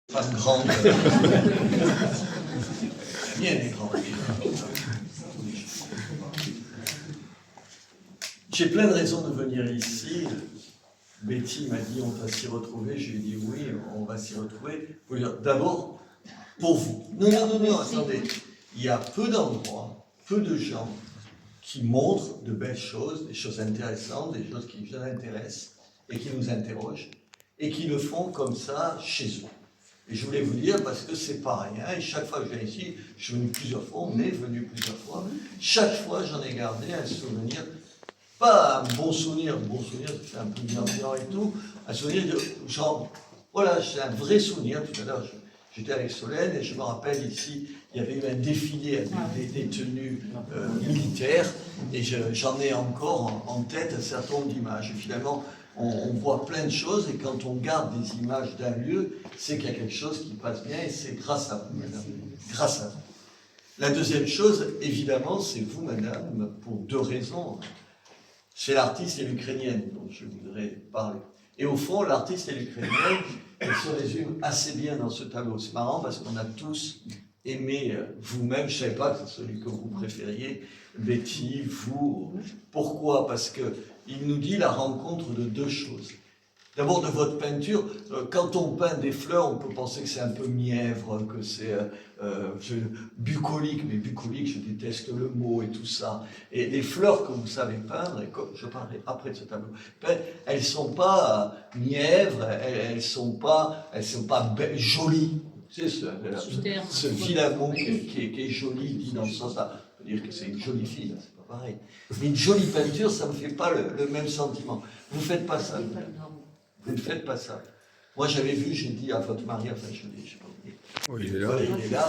Femme grande. Bien les grands. J'ai plein de raisons de venir ici. Betty m'a dit on va s'y retrouver. Je lui ai dit oui, on va s'y retrouver. D'abord, pour vous. Non, attendez. Il y a peu d'endroits, peu de gens qui montrent de belles choses, des choses intéressantes, des choses qui nous intéressent et qui nous interrogent, et qui le font comme ça chez eux. Et je voulais vous dire, parce que c'est pas rien, et chaque fois que je viens ici, je suis venu plusieurs fois, on est venu plusieurs fois, chaque fois j'en ai gardé un souvenir, pas un bon souvenir, c'est un peu bienveillant et tout, un souvenir de genre, voilà, c'est un vrai souvenir. Tout à l'heure, j'étais avec Solène et je me rappelle ici, il y avait eu un défilé avec des tenues militaires, et j'en ai encore en tête un certain nombre d'images. Et finalement, on voit plein de choses, et quand on garde des images d'un lieu, c'est qu'il y a quelque chose qui passe bien, et c'est grâce à vous, madame. Grâce à vous. La deuxième chose, évidemment, c'est vous, madame, pour deux raisons. C'est l'artiste et l'Ukrainienne dont je voudrais parler. Et au fond, l'artiste et l'Ukrainienne, elle se résume assez bien dans ce tableau. C'est marrant parce qu'on a tous aimé vous-même, je ne savais pas que c'est celui que vous préfériez, Betty, vous. Pourquoi? Parce qu'il nous dit la rencontre de deux choses. D'abord, de votre peinture, quand on peint des fleurs, on peut penser que c'est un peu mièvre, que c'est bucolique, mais bucolique, je déteste le mot et tout ça. Et les fleurs que vous savez peindre, et comme je parlerai après de ce tableau, elles ne sont pas mièvres, elles sont pas jolies. C'est ce vilain mot qui est joli, dit dans ce sens-là. On peut dire que c'est une jolie fille, c'est pas pareil. Mais une jolie peinture, ça ne me fait pas le même sentiment. Vous ne faites pas ça. Vous ne faites pas ça. Moi, j'avais vu, j'ai dit à votre mari, enfin, je ne sais pas vous dire. Oui, il est là. Voilà, il est là.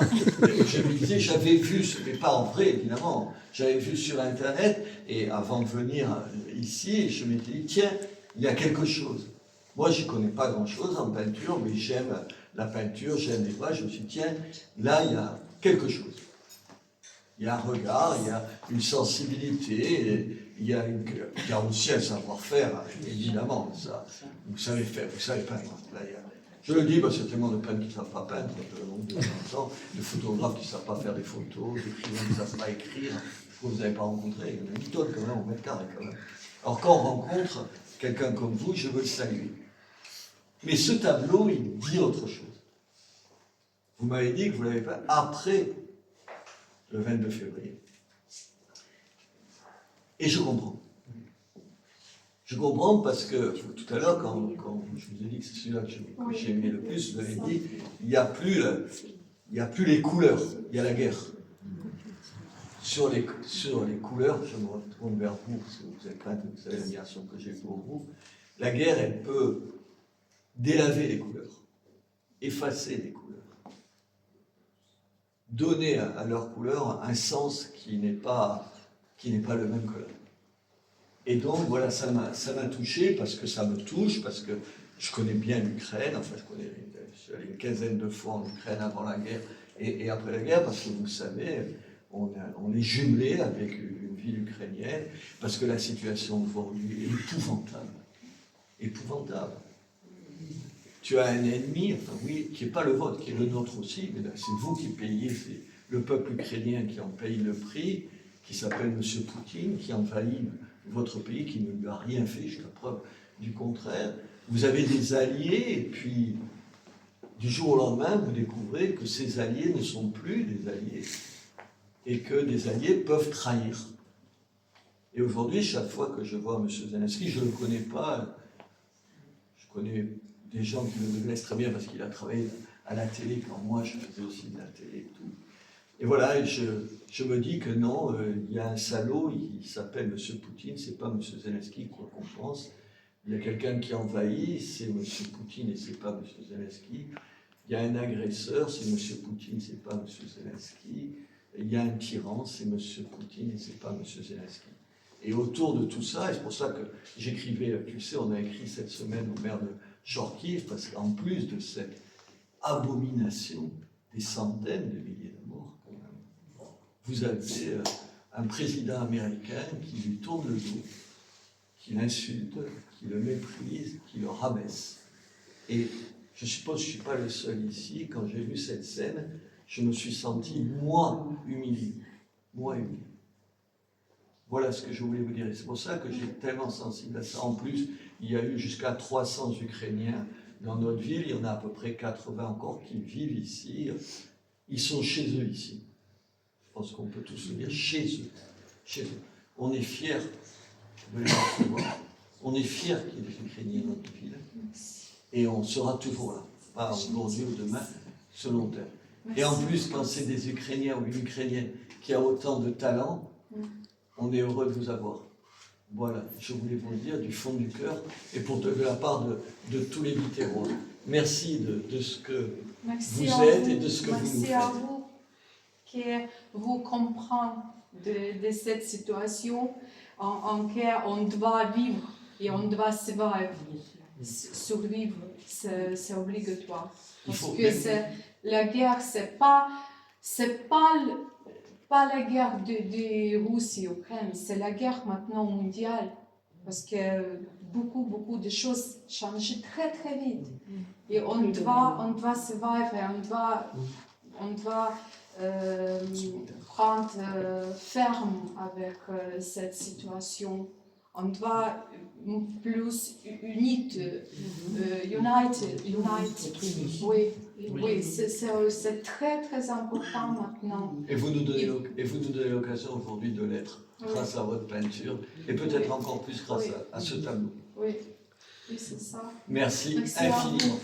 Je lui disais, j'avais vu, ce n'est pas en vrai, évidemment, j'avais vu sur Internet, et avant de venir ici, je m'étais dit, tiens, il y a quelque chose. Moi, je ne connais pas grand-chose en peinture, mais j'aime la peinture, j'aime les voix. Je me suis dit, tiens, là, il y a quelque chose. Il y a un regard, il y a une sensibilité, il y a aussi un savoir-faire, évidemment. Ça, vous savez faire, vous savez peindre. Là, je le dis, c'est tellement de peintres qui ne savent pas peindre, de photographes qui ne savent pas faire des photos, d'écrivains qui ne savent pas écrire. Vous n'avez pas rencontré, il y en a une tonne quand même, au mètre carré quand même. Alors quand on rencontre quelqu'un comme vous, je veux le saluer. Mais ce tableau, il dit autre chose. Vous m'avez dit que vous l'avez peint après le 22 février. Et je comprends. Je comprends parce que tout à l'heure, quand je vous ai dit que c'est celui-là que j'ai aimé le plus, vous avez dit, il n'y a plus les couleurs, il y a la guerre. Sur les couleurs, je me retourne vers vous, parce que vous êtes peintre, vous savez l'admiration que j'ai pour vous. La guerre, elle peut délaver les couleurs, effacer les couleurs, donner à leurs couleurs un sens qui n'est pas le même que l'autre. Et donc, voilà, ça m'a touché, parce que ça me touche, parce que je connais bien l'Ukraine, enfin, je suis allé une quinzaine de fois en Ukraine avant la guerre et après la guerre, parce que vous le savez, on est jumelé avec une ville ukrainienne, parce que la situation aujourd'hui est épouvantable. Épouvantable. Tu as un ennemi, enfin oui, qui n'est pas le vôtre, qui est le nôtre aussi, mais c'est vous qui payez, c'est le peuple ukrainien qui en paye le prix, qui s'appelle M. Poutine, qui envahit votre pays, qui ne lui a rien fait, jusqu'à preuve du contraire. Vous avez des alliés, et puis du jour au lendemain, vous découvrez que ces alliés ne sont plus des alliés, et que des alliés peuvent trahir. Et aujourd'hui, chaque fois que je vois M. Zelensky, je ne le connais pas, je connais des gens qui le connaissent très bien parce qu'il a travaillé à la télé quand moi je faisais aussi de la télé et tout. Et voilà, je me dis que non, il y a un salaud, il s'appelle M. Poutine, c'est pas M. Zelensky, quoi qu'on pense. Il y a quelqu'un qui envahit, c'est M. Poutine et c'est pas M. Zelensky. Il y a un agresseur, c'est M. Poutine, c'est pas M. Zelensky. Et il y a un tyran, c'est M. Poutine et c'est pas M. Zelensky. Et autour de tout ça, et c'est pour ça que j'écrivais, tu sais, on a écrit cette semaine au maire de Chorkiv, parce qu'en plus de cette abomination, des centaines de milliers de morts, quand même, vous avez un président américain qui lui tourne le dos, qui l'insulte, qui le méprise, qui le rabaisse. Et Je suppose que je ne suis pas le seul ici. Quand j'ai vu cette scène, je me suis senti, moi, humilié. Moi, humilié. Voilà ce que je voulais vous dire. Et c'est pour ça que j'ai tellement sensible à ça. En plus, il y a eu jusqu'à 300 Ukrainiens dans notre ville. Il y en a à peu près 80 encore qui vivent ici. Ils sont chez eux ici. Je pense qu'on peut tous le dire, chez eux. Chez eux. On est fiers de les recevoir. On est fiers qu'il y ait des Ukrainiens dans notre ville. Et on sera toujours là. Pas aujourd'hui ou demain, ce long terme. Et en plus, quand c'est des Ukrainiens ou une Ukrainienne qui a autant de talent, on est heureux de vous avoir. Voilà, je voulais vous le dire du fond du cœur et de la part de tous les Biterrois. Merci de ce que vous êtes et de ce que vous nous faites. Merci à vous qui vous comprenez de cette situation en laquelle on doit vivre et on doit survivre. C'est obligatoire. Parce que la guerre, c'est pas la guerre de Russie et Ukraine, c'est la guerre maintenant mondiale. Parce que beaucoup de choses changent très très vite. Et on doit survivre, on doit prendre ferme avec cette situation. On doit plus united. Oui, c'est très très important maintenant. Et vous nous donnez l'occasion aujourd'hui de l'être, grâce à votre peinture, et peut-être encore plus grâce à ce tableau. Oui, c'est ça. Merci infiniment.